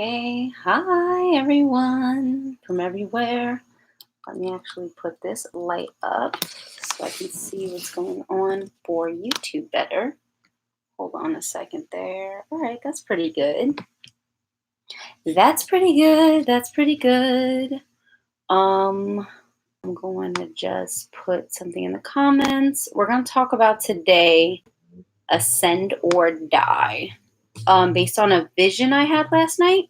Okay, hi everyone from everywhere. Let me actually put this light up so I can see what's going on for YouTube better. Hold on a second there. All right, that's pretty good. That's pretty good. That's pretty good. I'm going to just put something in the comments. We're going to talk about today ascend or die, based on a vision I had last night.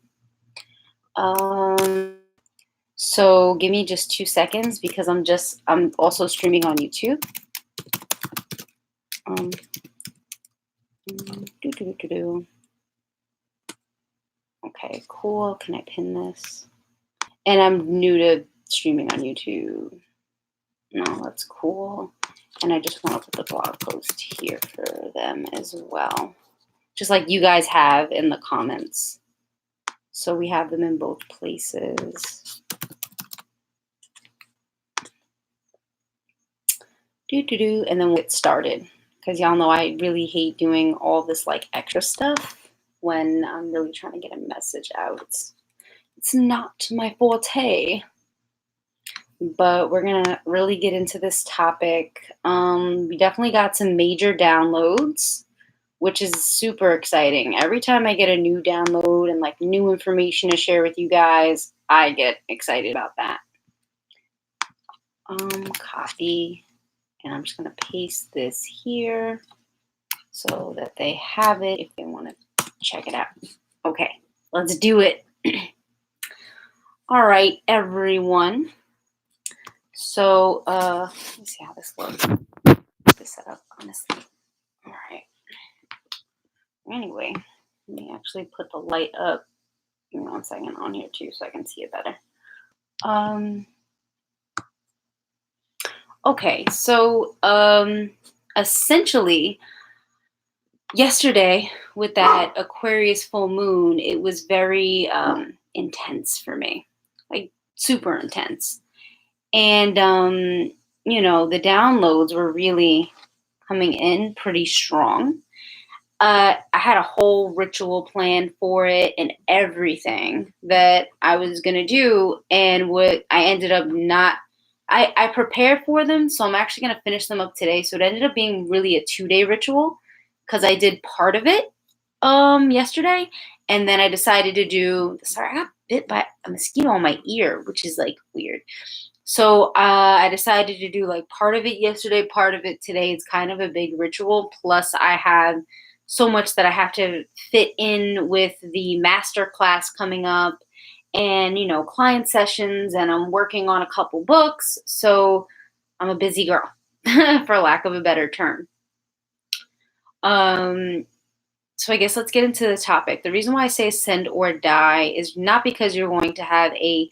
So give me just 2 seconds because I'm also streaming on YouTube. Okay, cool. Can I pin this? And I'm new to streaming on YouTube. No, that's cool. And I just want to put the blog post here for them as well. Just like you guys have in the comments. So we have them in both places. And then we'll get started. Because y'all know I really hate doing all this like extra stuff when I'm really trying to get a message out. It's not my forte. But we're going to really get into this topic. We definitely got some major downloads, which is super exciting. Every time I get a new download and like new information to share with you guys, I get excited about that. Copy. And I'm just going to paste this here so that they have it if they want to check it out. Okay, let's do it. All right, everyone. So, let me see how this looks. This set up, honestly. All right. Anyway, let me actually put the light up. Give me 1 second on here too so I can see it better. Okay, so essentially, yesterday with that Aquarius full moon, it was very intense for me, like super intense. And, the downloads were really coming in pretty strong. I had a whole ritual plan for it and everything that I was going to do. And what I ended up not, I prepared for them. So I'm actually going to finish them up today. So it ended up being really a 2-day ritual because I did part of it yesterday. And then I decided to do, sorry, I got bit by a mosquito on my ear, which is like weird. So I decided to do like part of it yesterday, part of it today. It's kind of a big ritual. Plus I have so much that I have to fit in with the master class coming up and, client sessions, and I'm working on a couple books. So I'm a busy girl, for lack of a better term. So I guess let's get into the topic. The reason why I say ascend or die is not because you're going to have a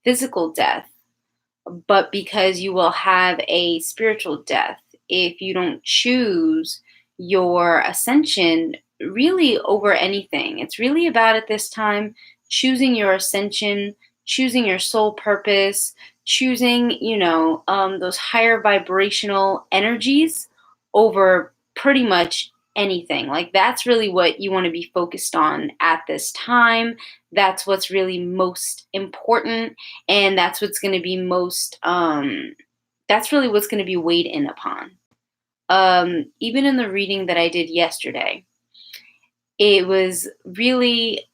physical death, but because you will have a spiritual death if you don't choose your ascension really over anything. It's really about at this time choosing your ascension, choosing your soul purpose, choosing, those higher vibrational energies over pretty much anything. Like that's really what you want to be focused on at this time. That's what's really most important, and that's what's going to be most that's really what's going to be weighed in upon. Even in the reading that I did yesterday, it was really,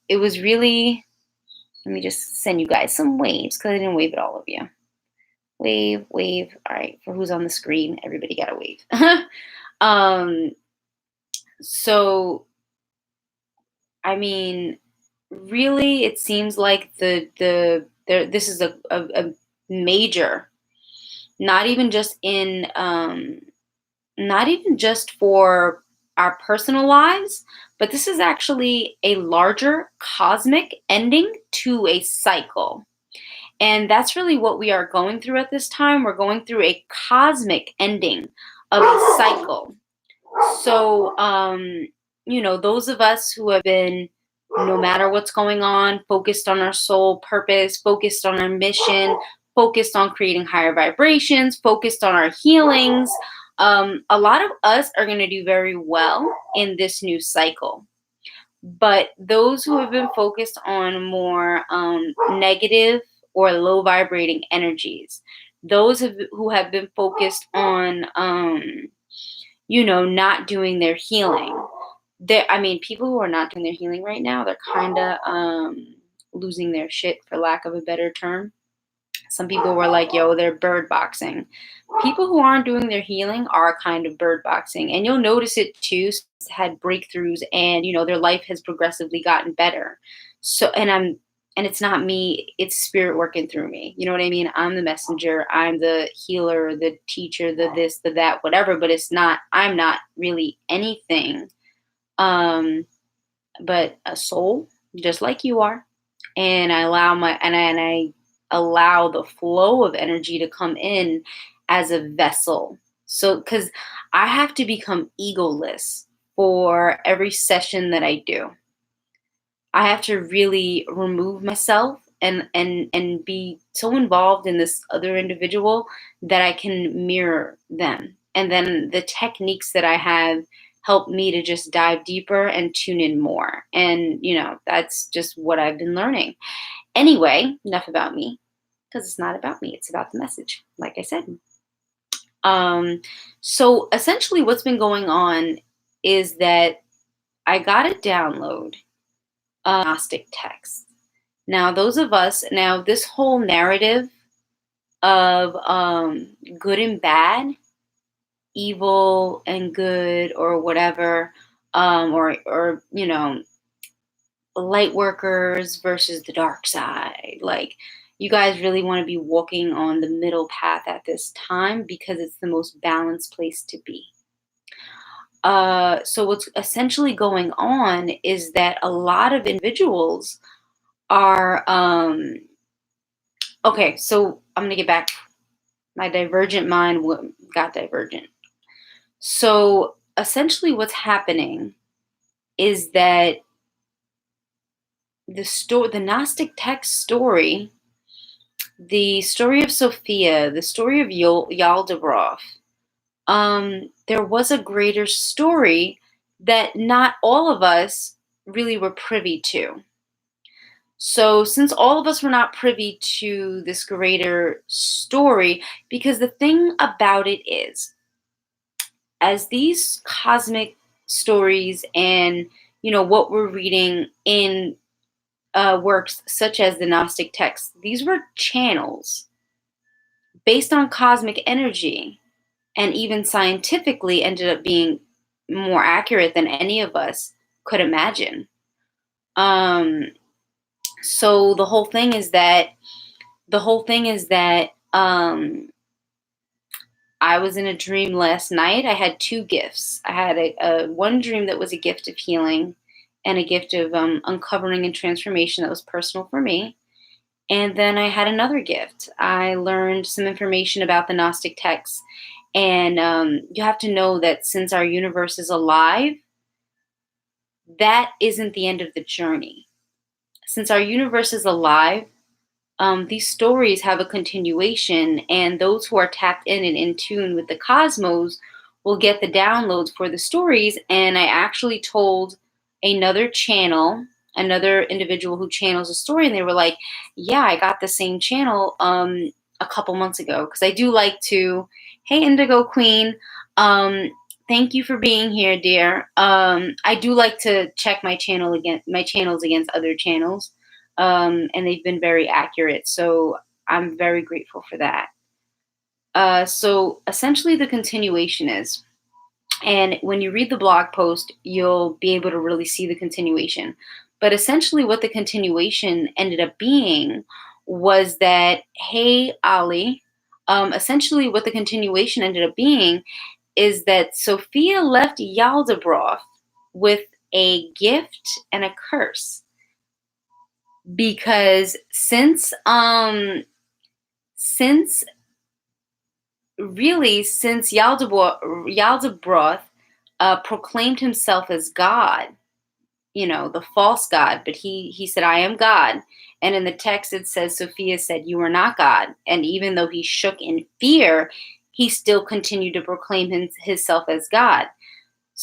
let me just send you guys some waves because I didn't wave at all of you. Wave. All right, for who's on the screen, everybody got a wave. So, I mean, really, it seems like this is a major, not even just for our personal lives, but this is actually a larger cosmic ending to a cycle. And that's really what we are going through at this time. We're going through a cosmic ending of a cycle. So, those of us who have been, no matter what's going on, focused on our soul purpose, focused on our mission, focused on creating higher vibrations, focused on our healings, a lot of us are going to do very well in this new cycle. But those who have been focused on more negative or low vibrating energies, who have been focused on, not doing their healing. People who are not doing their healing right now, they're kind of losing their shit, for lack of a better term. Some people were like, yo, they're bird boxing. People who aren't doing their healing are kind of bird boxing. And you'll notice it too. Had breakthroughs, and their life has progressively gotten better. And it's not me, it's spirit working through me. You know what I mean? I'm the messenger, I'm the healer, the teacher, the this, the that, whatever, but I'm not really anything but a soul, just like you are. And I allow the flow of energy to come in as a vessel. So, because I have to become egoless for every session that I do. I have to really remove myself and be so involved in this other individual that I can mirror them. And then the techniques that I have help me to just dive deeper and tune in more. And that's just what I've been learning. Anyway, enough about me, because it's not about me, it's about the message, like I said. So essentially what's been going on is that I got a download of Gnostic Texts. Now, this whole narrative of good and bad, evil and good, or whatever, or light workers versus the dark side. Like, you guys really want to be walking on the middle path at this time, because it's the most balanced place to be. So what's essentially going on is that a lot of individuals are okay. So I'm gonna get back. My divergent mind got divergent. So essentially, what's happening is that the Gnostic text story, the story of Sophia, the story of Yaldabaoth, there was a greater story that not all of us really were privy to. So since all of us were not privy to this greater story, because the thing about it is, as these cosmic stories and what we're reading in works such as the Gnostic texts, these were channels based on cosmic energy, and even scientifically ended up being more accurate than any of us could imagine. So the whole thing is that I was in a dream last night. I had two gifts. I had a one dream that was a gift of healing and a gift of uncovering and transformation that was personal for me. And then I had another gift. I learned some information about the Gnostic texts. And you have to know that since our universe is alive, that isn't the end of the journey. Since our universe is alive, these stories have a continuation, and those who are tapped in and in tune with the cosmos will get the downloads for the stories. And I actually told another individual who channels a story, and they were like, yeah, I got the same channel a couple months ago. Because I do like to, hey, Indigo Queen, thank you for being here, dear. I do like to check my channels against other channels. And they've been very accurate. So I'm very grateful for that. So essentially the continuation is, and when you read the blog post, you'll be able to really see the continuation. But essentially what the continuation ended up being was that, hey, Ali, essentially what the continuation ended up being is that Sophia left Yaldabaoth with a gift and a curse. Because since Yaldabaoth proclaimed himself as God, the false God, but he said, I am God. And in the text it says, Sophia said, you are not God. And even though he shook in fear, he still continued to proclaim himself as God.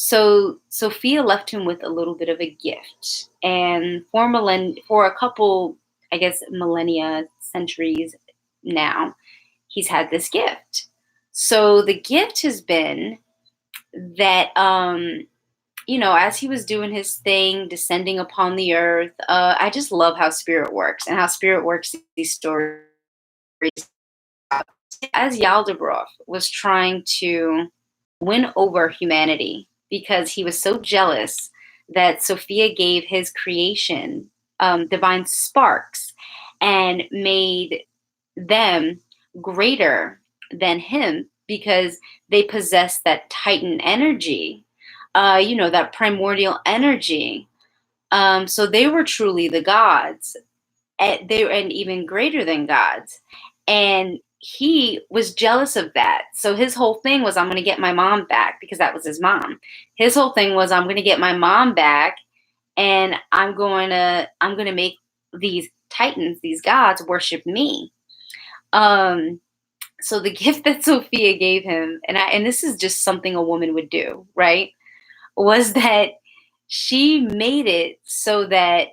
So Sophia left him with a little bit of a gift, and for a couple, I guess, millennia, centuries now, he's had this gift. So the gift has been that, as he was doing his thing, descending upon the earth. I just love how spirit works and how spirit works these stories. As Yaldabaoth was trying to win over humanity because he was so jealous that Sophia gave his creation divine sparks and made them greater than him because they possessed that Titan energy, that primordial energy. So they were truly the gods. They were and even greater than gods. And he was jealous of that. So his whole thing was, I'm going to get my mom back, because that was his mom. His whole thing was, I'm going to get my mom back, and I'm going to make these titans, these gods, worship me. So the gift that Sophia gave him, and this is just something a woman would do, right? Was that she made it so that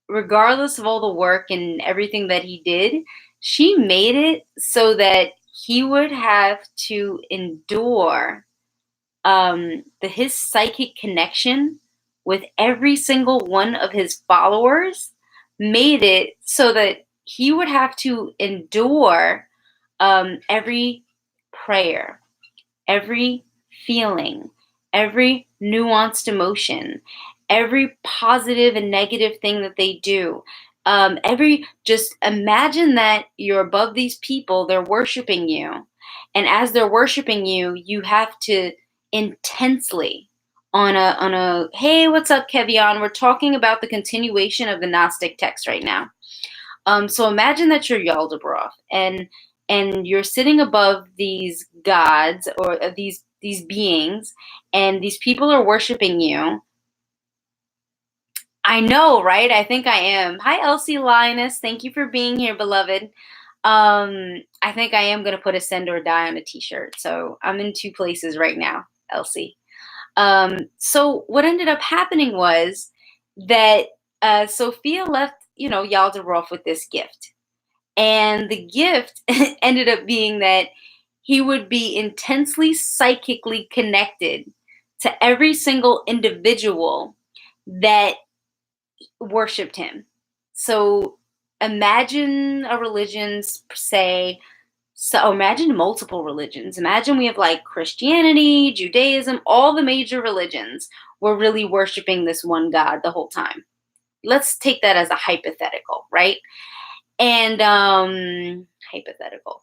regardless of all the work and everything that he did, she made it so that he would have to endure his psychic connection with every single one of his followers, made it so that he would have to endure every prayer, every feeling, every nuanced emotion, every positive and negative thing that they do. Just imagine that you're above these people, they're worshiping you. And as they're worshiping you, you have to intensely hey, what's up, Kevion? We're talking about the continuation of the Gnostic Texts right now. So imagine that you're Yaldabaoth, and you're sitting above these gods, or these beings, and these people are worshiping you. I know, right? I think I am. Hi, Elsie Linus. Thank you for being here, beloved. I think I am going to put a send or die on a t-shirt. So I'm in two places right now, Elsie. So what ended up happening was that Sophia left, Yaldabaoth with this gift. And the gift ended up being that he would be intensely psychically connected to every single individual that worshipped him. So imagine a religion, say, so imagine multiple religions. Imagine we have like Christianity, Judaism, all the major religions were really worshiping this one God the whole time. Let's take that as a hypothetical, right? And hypothetical.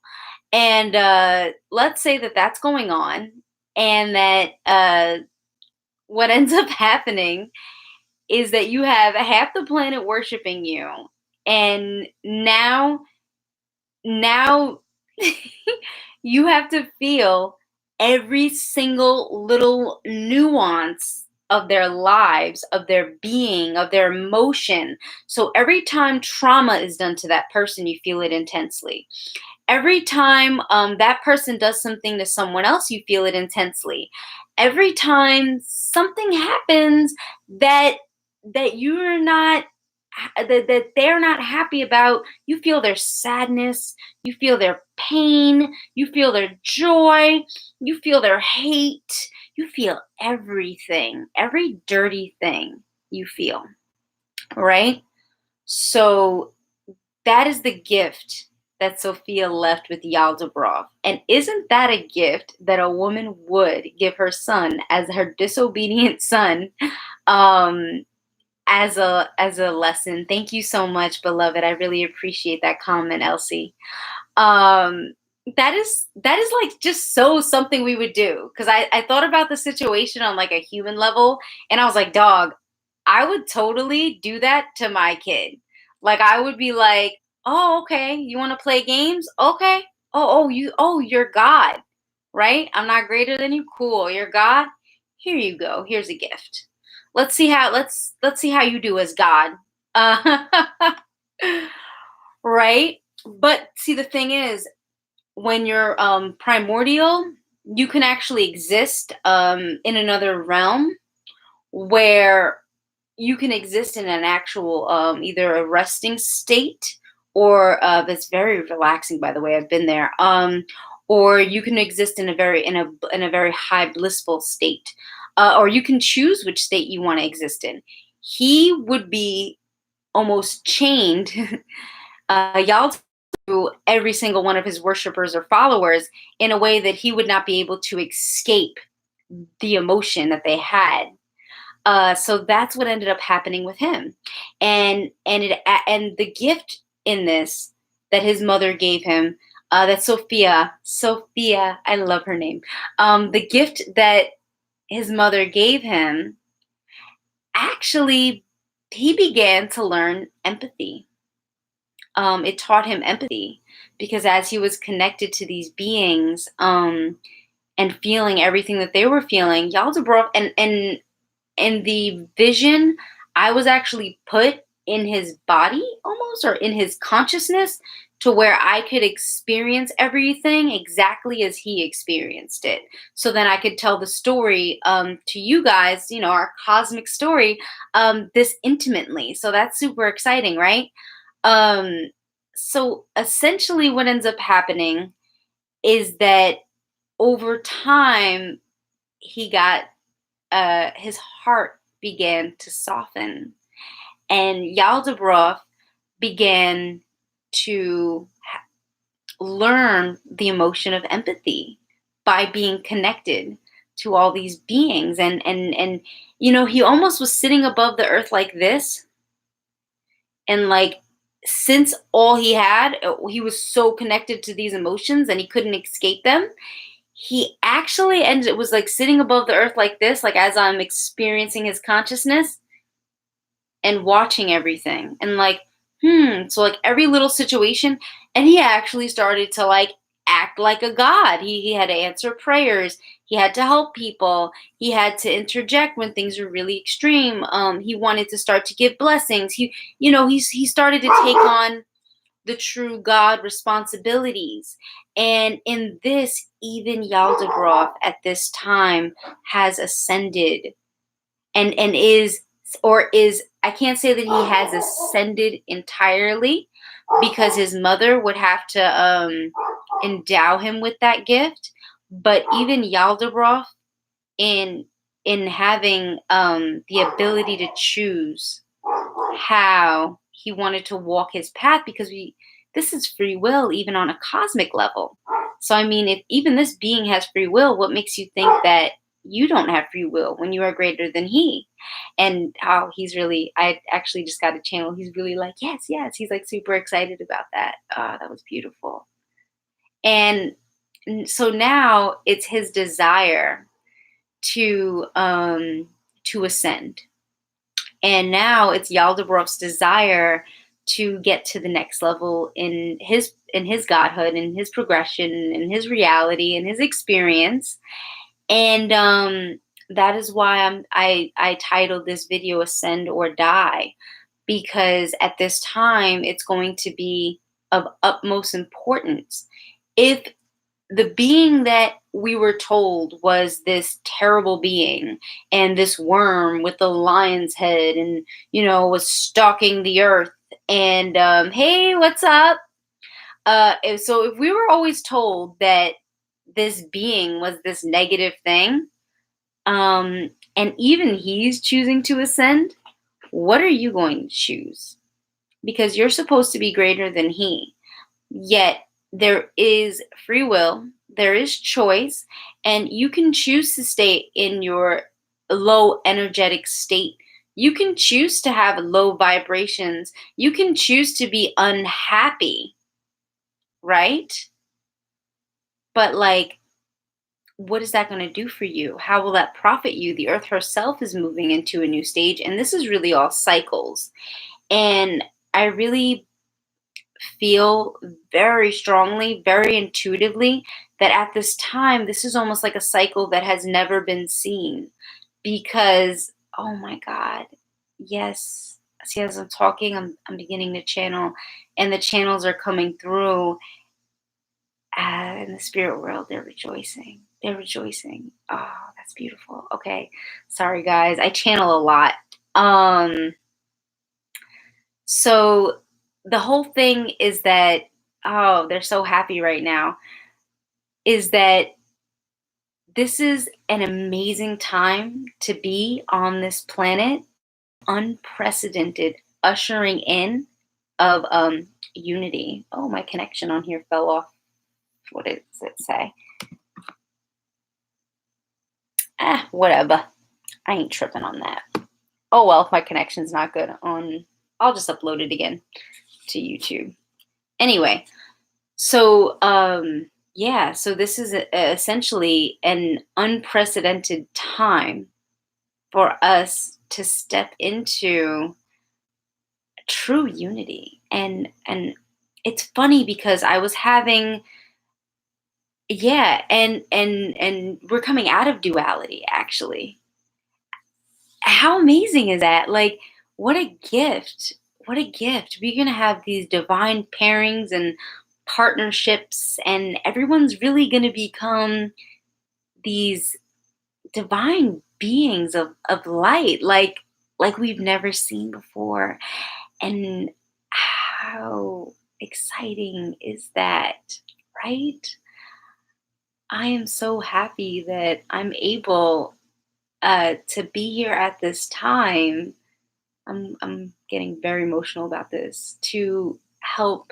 And let's say that that's going on, and that what ends up happening is that you have half the planet worshiping you, and now you have to feel every single little nuance of their lives, of their being, of their emotion. So every time trauma is done to that person, you feel it intensely. Every time that person does something to someone else, you feel it intensely. Every time something happens that you're not that they're not happy about, you feel their sadness, you feel their pain, you feel their joy, you feel their hate, you feel everything, every dirty thing you feel, right? So that is the gift that Sophia left with Yaldabaoth. And isn't that a gift that a woman would give her son, as her disobedient son, as a lesson? Thank you so much, beloved. I really appreciate that comment, Elsie. That is like just so something we would do. Because I thought about the situation on like a human level, and I was like, dog, I would totally do that to my kid. Like I would be like, oh, okay, you want to play games? Okay. You're God, right? I'm not greater than you. Cool, you're God. Here you go. Here's a gift. Let's see how you do as God. Uh, right? But see, the thing is, when you're primordial, you can actually exist in another realm where you can exist in an actual either a resting state or that's very relaxing, by the way. I've been there. Or you can exist in a very high blissful state, or you can choose which state you want to exist in. He would be almost chained. Y'all to every single one of his worshipers or followers in a way that he would not be able to escape the emotion that they had. So that's what ended up happening with him, and the gift in this that his mother gave him, that Sophia, I love her name. The gift that his mother gave him, actually, he began to learn empathy. It taught him empathy because as he was connected to these beings, and feeling everything that they were feeling, Yaldabaoth, and the vision, I was actually put in his body almost, or in his consciousness, to where I could experience everything exactly as he experienced it. So then I could tell the story to you guys, our cosmic story, this intimately. So that's super exciting, right? Um, so essentially, what ends up happening is that over time, he got his heart began to soften, and Yaldabaoth began to learn the emotion of empathy by being connected to all these beings, and he almost was sitting above the earth like this, and like, since all he had, he was so connected to these emotions and he couldn't escape them. He actually ended, it was like sitting above the earth like this, like as I'm experiencing his consciousness and watching everything, and like, so like every little situation. And he actually started to like act like a god. He had to answer prayers, he had to help people, he had to interject when things were really extreme. He wanted to start to give blessings. He started to take on the true God responsibilities. And in this, even Yaldabaoth at this time has ascended, and is, I can't say that he has ascended entirely, because his mother would have to endow him with that gift. But even Yaldabaoth, in having the ability to choose how he wanted to walk his path, because this is free will even on a cosmic level. So I mean, if even this being has free will, what makes you think that you don't have free will when you are greater than he? And how he's really, I actually just got a channel, he's really like, yes, yes, he's like super excited about that. That was beautiful. And so now it's his desire to ascend. And now it's Yaldabaoth's desire to get to the next level in his godhood, in his progression, in his reality, in his experience. And that is why I titled this video "Ascend or Die," because at this time it's going to be of utmost importance. If the being that we were told was this terrible being, and this worm with the lion's head, and was stalking the earth, and hey, what's up? So if we were always told that this being was this negative thing, and even he's choosing to ascend, what are you going to choose? Because you're supposed to be greater than he. Yet there is free will, there is choice, and you can choose to stay in your low energetic state. You can choose to have low vibrations. You can choose to be unhappy, right? But like, what is that going to do for you? How will that profit you? The earth herself is moving into a new stage, and this is really all cycles. And I really feel very strongly, very intuitively, that at this time, this is almost like a cycle that has never been seen. Because, oh my God, yes. See, as I'm talking, I'm beginning to channel, and the channels are coming through. In the spirit world, they're rejoicing. They're rejoicing. Oh, that's beautiful. Okay. Sorry guys. I channel a lot. Um so the whole thing is that, oh, they're so happy right now, is that this is an amazing time to be on this planet, unprecedented ushering in of unity. Oh, my connection on here fell off. What does it say? Whatever. I ain't tripping on that. Oh well, if my connection's not good on, I'll just upload it again to YouTube. Anyway, so yeah, so this is essentially an unprecedented time for us to step into true unity. And it's funny because I was having, yeah, and we're coming out of duality actually. How amazing is that? Like, what a gift. What a gift. We're going to have these divine pairings and partnerships, and everyone's really going to become these divine beings of light, like we've never seen before. And how exciting is that, right? I am so happy that I'm able to be here at this time. I'm getting very emotional about this, to help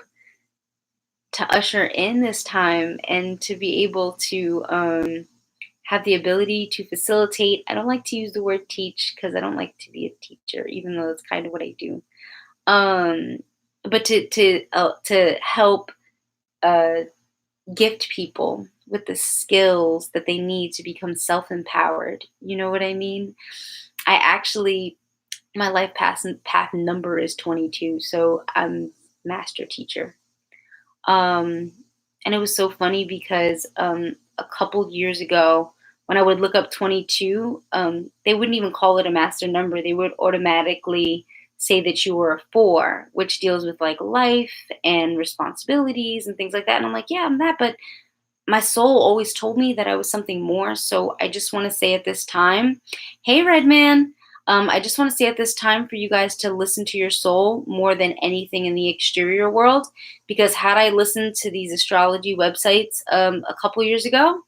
to usher in this time and to be able to have the ability to facilitate. I don't like to use the word teach because I don't like to be a teacher, even though that's kind of what I do. But to help uh, gift people with the skills that they need to become self-empowered. You know what I mean? I actually, my life path number is 22, so I'm master teacher. And it was so funny because a couple years ago, when I would look up 22, they wouldn't even call it a master number. They would automatically say that you were a 4, which deals with like life and responsibilities and things like that. And I'm like, yeah, I'm that, but my soul always told me that I was something more. So I just want to say at this time, hey, Redman, I just want to say at this time for you guys to listen to your soul more than anything in the exterior world. Because had I listened to these astrology websites a couple years ago,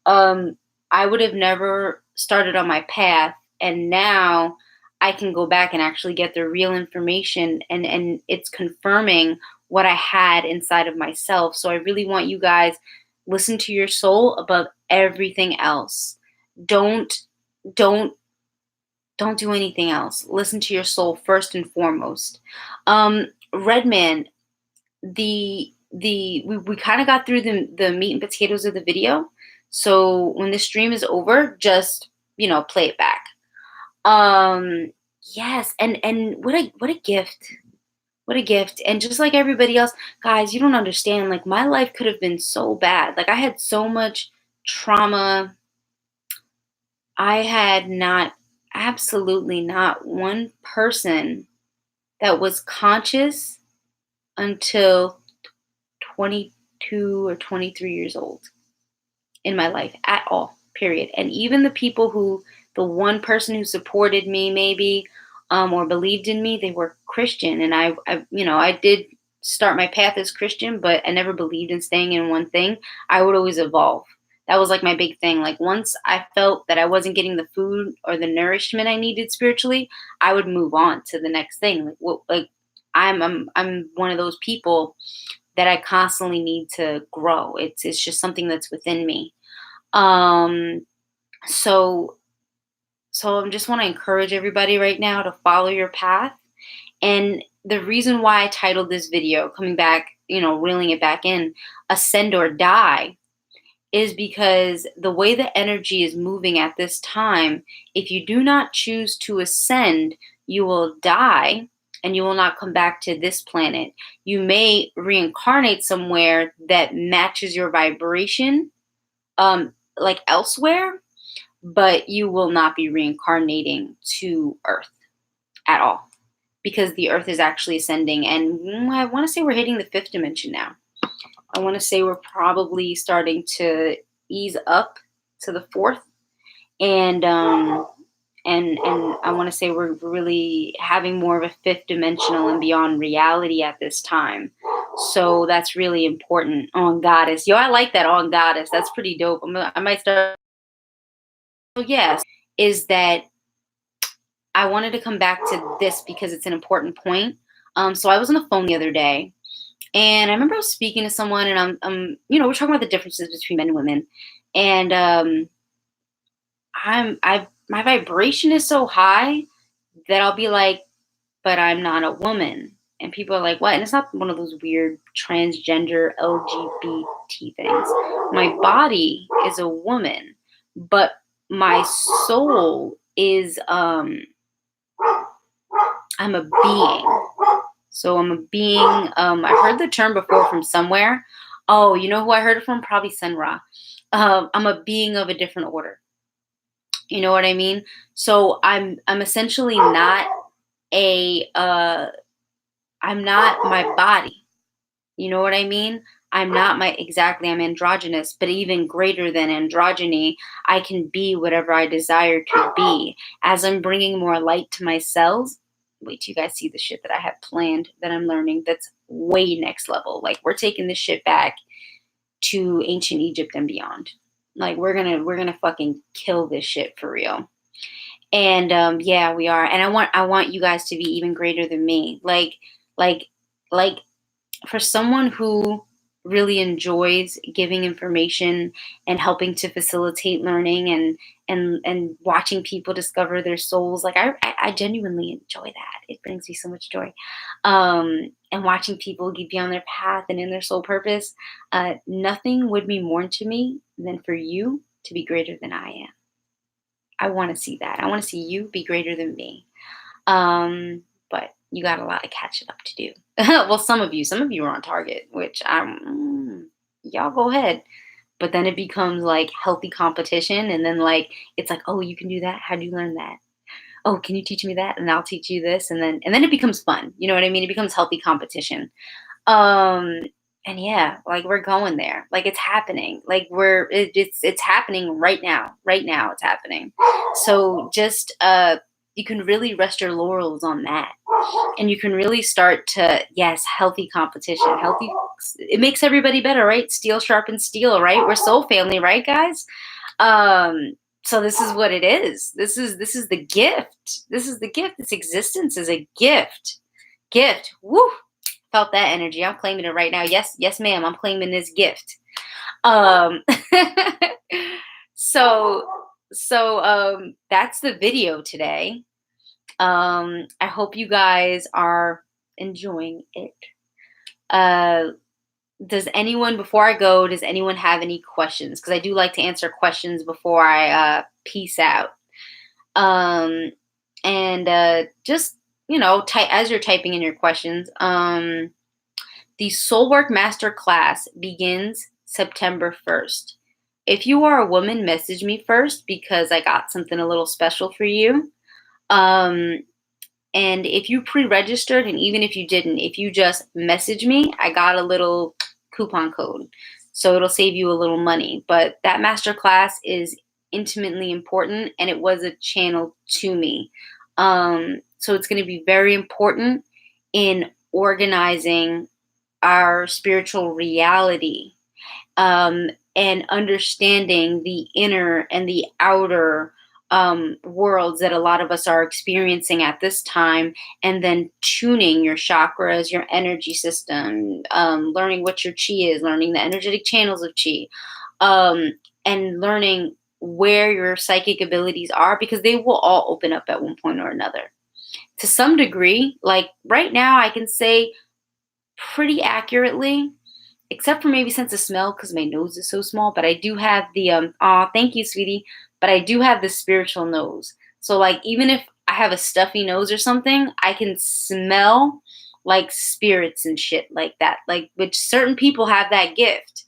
um, I would have never started on my path. And now I can go back and actually get the real information, and it's confirming what I had inside of myself. So I really want you guys, listen to your soul above everything else. Don't don't don't do anything else. Listen to your soul first and foremost. Redman, we kind of got through the meat and potatoes of the video. So when the stream is over, just play it back. Yes, and what a gift. What a gift. And just like everybody else, guys, you don't understand. Like, my life could have been so bad. Like, I had so much trauma. I had absolutely not one person that was conscious until 22 or 23 years old in my life at all, period. And even the one person who supported me maybe, or believed in me, they were Christian. And I did start my path as Christian, but I never believed in staying in one thing. I would always evolve. That was like my big thing. Like, once I felt that I wasn't getting the food or the nourishment I needed spiritually, I would move on to the next thing. I'm one of those people that I constantly need to grow. It's just something that's within me. Um, so I just want to encourage everybody right now to follow your path. And the reason why I titled this video, coming back, reeling it back in, Ascend or Die, is because the way the energy is moving at this time, if you do not choose to ascend, you will die and you will not come back to this planet. You may reincarnate somewhere that matches your vibration, like elsewhere, but you will not be reincarnating to Earth at all, because the Earth is actually ascending. And I want to say we're hitting the 5th dimension now. I want to say we're probably starting to, ease up to the fourth, and I want to say we're really having more of a fifth dimensional and beyond reality at this time. So that's really important. On Goddess, yo, I like that, on Goddess. That's pretty dope. I might start. So yes, is that I wanted to come back to this because it's an important point. So I was on the phone the other day, and I remember I was speaking to someone, and we're talking about the differences between men and women, and my vibration is so high that I'll be like, but I'm not a woman. And people are like, what? And it's not one of those weird transgender LGBT things. My body is a woman, but my soul is I'm a being. So I'm a being. I heard the term before from somewhere. Oh, you know who I heard it from? Probably Sun Ra. I'm a being of a different order. You know what I mean? So I'm essentially not I'm not my body. You know what I mean? I'm androgynous, but even greater than androgyny, I can be whatever I desire to be. As I'm bringing more light to my cells, wait till you guys see the shit that I have planned, that I'm learning, that's way next level. Like, we're taking this shit back to ancient Egypt and beyond. Like, we're gonna fucking kill this shit for real. And yeah, we are. And I want you guys to be even greater than me. Like for someone who really enjoys giving information and helping to facilitate learning and watching people discover their souls, like I genuinely enjoy that. It brings me so much joy. And watching people be on their path and in their soul purpose, nothing would mean more to me than for you to be greater than I am. I want to see that. I want to see you be greater than me. But you got a lot of catching up to do. Well, some of you are on target, which y'all go ahead. But then it becomes like healthy competition. And then like, it's like, oh, you can do that. How do you learn that? Oh, can you teach me that? And I'll teach you this. And then it becomes fun. You know what I mean? It becomes healthy competition. And yeah, like, we're going there. Like, it's happening. Like, it's happening right now. Right now it's happening. So just you can really rest your laurels on that. And you can really start to, yes, healthy competition. It makes everybody better, right? Steel sharpens steel, right? We're soul family, right, guys? So this is what it is. This is the gift. This is the gift. This existence is a gift. Gift. Woo! Felt that energy. I'm claiming it right now. Yes, ma'am. I'm claiming this gift. So that's the video today. I hope you guys are enjoying it. Before I go, does anyone have any questions? Because I do like to answer questions before I peace out. Just, as you're typing in your questions, the Soulwork Masterclass begins September 1st. If you are a woman, message me first because I got something a little special for you. And if you pre-registered, and even if you didn't, if you just message me, I got a little coupon code. So it'll save you a little money. But that masterclass is intimately important, and it was a channel to me. So it's going to be very important in organizing our spiritual reality, and understanding the inner and the outer worlds that a lot of us are experiencing at this time, and then tuning your chakras, your energy system, learning what your chi is, learning the energetic channels of chi, and learning where your psychic abilities are, because they will all open up at one point or another. To some degree, like right now, I can say pretty accurately, except for maybe sense of smell because my nose is so small, but I do have the, thank you, sweetie, but I do have the spiritual nose. So like, even if I have a stuffy nose or something, I can smell like spirits and shit like that, like, which certain people have that gift.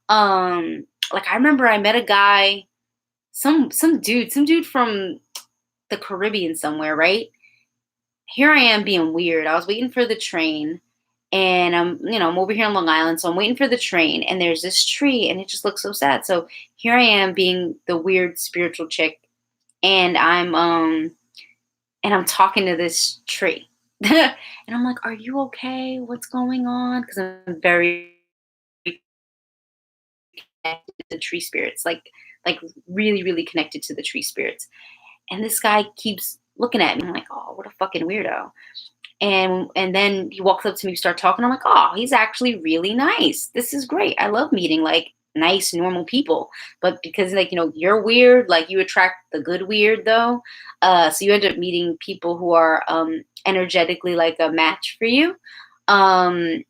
Like, I remember I met a guy, some dude from the Caribbean somewhere, right? Here I am being weird. I was waiting for the train, And I'm over here in Long Island, so I'm waiting for the train, and there's this tree, and it just looks so sad. So here I am being the weird spiritual chick, and I'm talking to this tree. And I'm like, "Are you okay? What's going on?" Because I'm very connected to the tree spirits, like really, really connected to the tree spirits. And this guy keeps looking at me. I'm like, "Oh, what a fucking weirdo." And then he walks up to me, start talking. I'm like, "Oh, he's actually really nice. This is great. I love meeting like nice, normal people." But because like you're weird, like you attract the good weird though. So you end up meeting people who are energetically like a match for you. Um,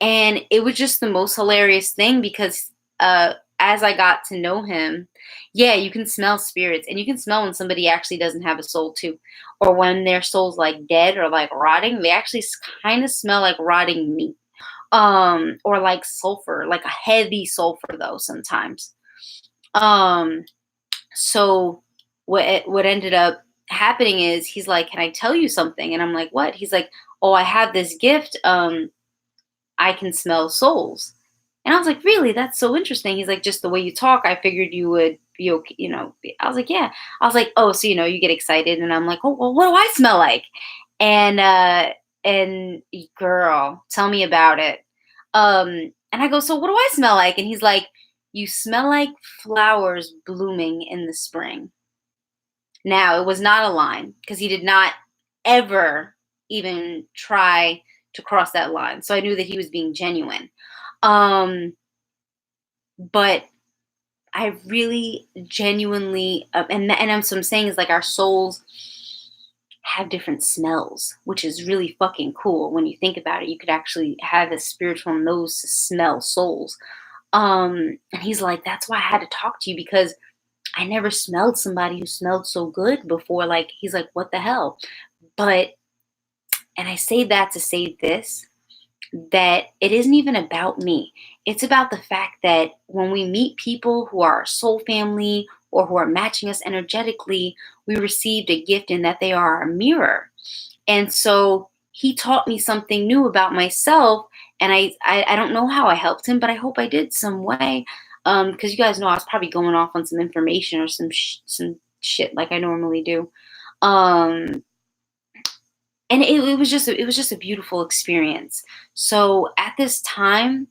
and it was just the most hilarious thing because as I got to know him, yeah, you can smell spirits, and you can smell when somebody actually doesn't have a soul too, or when their soul's like dead or like rotting. They actually kind of smell like rotting meat, or like sulfur, like a heavy sulfur though sometimes. Um, so what ended up happening is he's like, "Can I tell you something?" And I'm like, "What?" He's like, "Oh, I have this gift. I can smell souls." And I was like, "Really? That's so interesting." He's like, "Just the way you talk, I figured you would be okay, I was like, "Yeah." I was like, "Oh, so you get excited." And I'm like, "Oh, well, what do I smell like?" And girl, tell me about it. And I go, "So what do I smell like?" And he's like, "You smell like flowers blooming in the spring." Now, it was not a line because he did not ever even try to cross that line. So I knew that he was being genuine. Um, but I really genuinely, so I'm saying is like our souls have different smells, which is really fucking cool when you think about it. You could actually have a spiritual nose to smell souls. And he's like, "That's why I had to talk to you because I never smelled somebody who smelled so good before." Like, he's like, "What the hell?" But, and I say that to say this, that it isn't even about me. It's about the fact that when we meet people who are our soul family or who are matching us energetically, we received a gift in that they are a mirror. And so he taught me something new about myself. And I don't know how I helped him, but I hope I did some way. Because you guys know I was probably going off on some information or some shit like I normally do. Um, and it was just a beautiful experience. So at this time,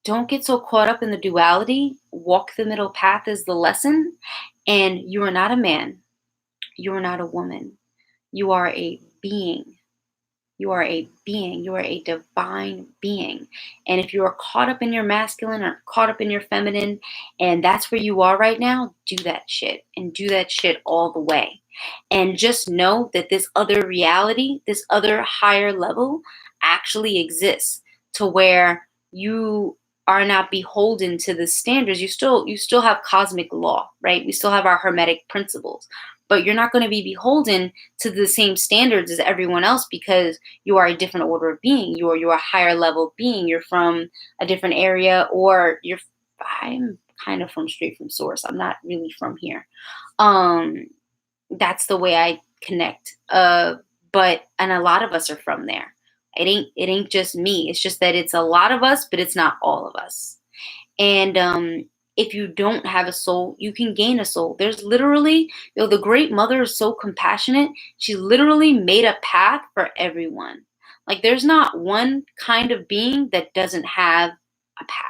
don't get so caught up in the duality. Walk the middle path is the lesson. And you are not a man. You are not a woman. You are a being. You are a being. You are a divine being. And if you are caught up in your masculine or caught up in your feminine, and that's where you are right now, do that shit and do that shit all the way. And just know that this other reality, this other higher level actually exists to where you are not beholden to the standards. You still have cosmic law, right? We still have our hermetic principles, but you're not going to be beholden to the same standards as everyone else because you are a different order of being. You're a higher level being. You're from a different area, or I'm kind of from straight from source. I'm not really from here. Um, that's the way I connect. But and a lot of us are from there. It ain't just me. It's just that it's a lot of us, but it's not all of us. And if you don't have a soul, you can gain a soul. There's literally, the Great Mother is so compassionate. She literally made a path for everyone. Like, there's not one kind of being that doesn't have a path.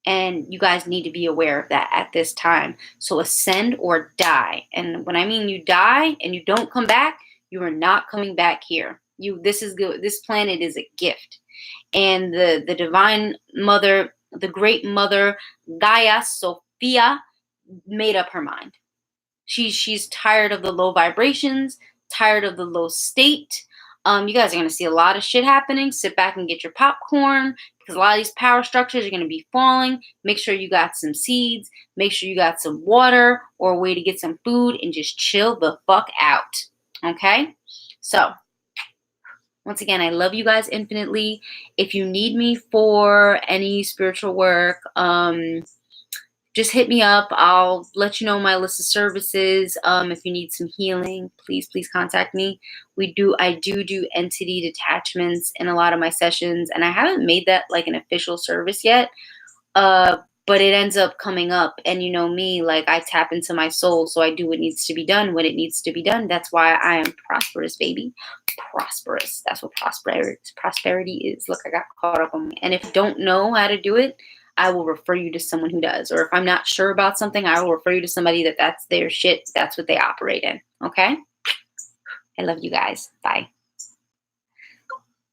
And you guys need to be aware of that at this time. So ascend or die. And when I mean you die and you don't come back, you are not coming back here. This is good. This planet is a gift. And the divine mother, the great mother, Gaia Sophia, made up her mind. She's tired of the low vibrations, tired of the low state. You guys are gonna see a lot of shit happening. Sit back and get your popcorn because a lot of these power structures are gonna be falling. Make sure you got some seeds. Make sure you got some water or a way to get some food and just chill the fuck out. Okay? So once again, I love you guys infinitely. If you need me for any spiritual work, just hit me up. I'll let you know my list of services. If you need some healing, please contact me. I do entity detachments in a lot of my sessions, and I haven't made that like an official service yet. But it ends up coming up, and you know me, like I tap into my soul, so I do what needs to be done when it needs to be done. That's why I am prosperous, baby. Prosperous. That's what prosperity is. Look, I got caught up on me. And if you don't know how to do it, I will refer you to someone who does. Or if I'm not sure about something, I will refer you to somebody that's their shit. That's what they operate in. Okay? I love you guys. Bye.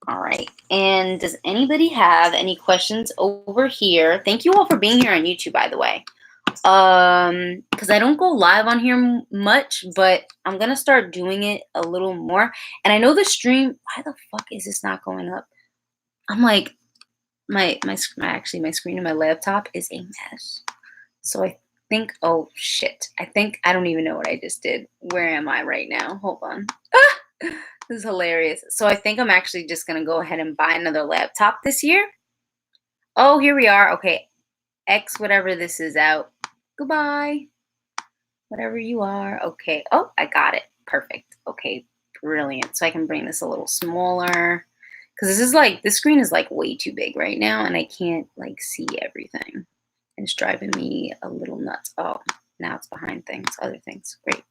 All right. And does anybody have any questions over here? Thank you all for being here on YouTube, by the way. Because I don't go live on here much, but I'm gonna start doing it a little more. And I know the stream. Why the fuck is this not going up? I'm like, my screen on my laptop is a mess. So I think, oh shit, I don't even know what I just did. Where am I right now? Hold on. This is hilarious. So I think I'm actually just gonna go ahead and buy another laptop this year. Oh, here we are. Okay, X whatever this is out. Goodbye. Whatever you are. Okay. Oh, I got it. Perfect. Okay, brilliant. So I can bring this a little smaller. Because this screen is like way too big right now, and I can't like see everything. It's driving me a little nuts. Oh, now it's behind things, other things. Great.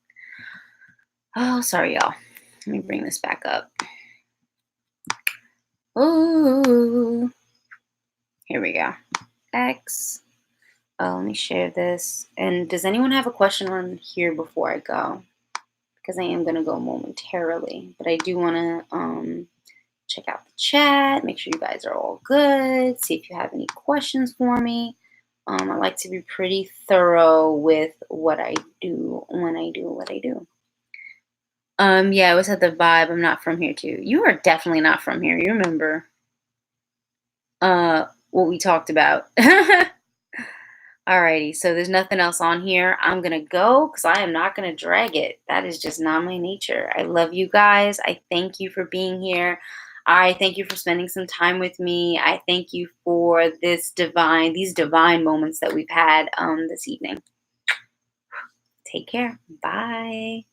Oh, sorry, y'all. Let me bring this back up. Oh, here we go. X. Oh, let me share this. And does anyone have a question on here before I go? Because I am going to go momentarily. But I do want to check out the chat. Make sure you guys are all good. See if you have any questions for me. I like to be pretty thorough with what I do when I do what I do. Yeah, I always had the vibe. I'm not from here too. You are definitely not from here. You remember what we talked about. Alrighty, so there's nothing else on here. I'm gonna go because I am not gonna drag it. That is just not my nature. I love you guys. I thank you for being here. I thank you for spending some time with me. I thank you for these divine moments that we've had this evening. Take care. Bye.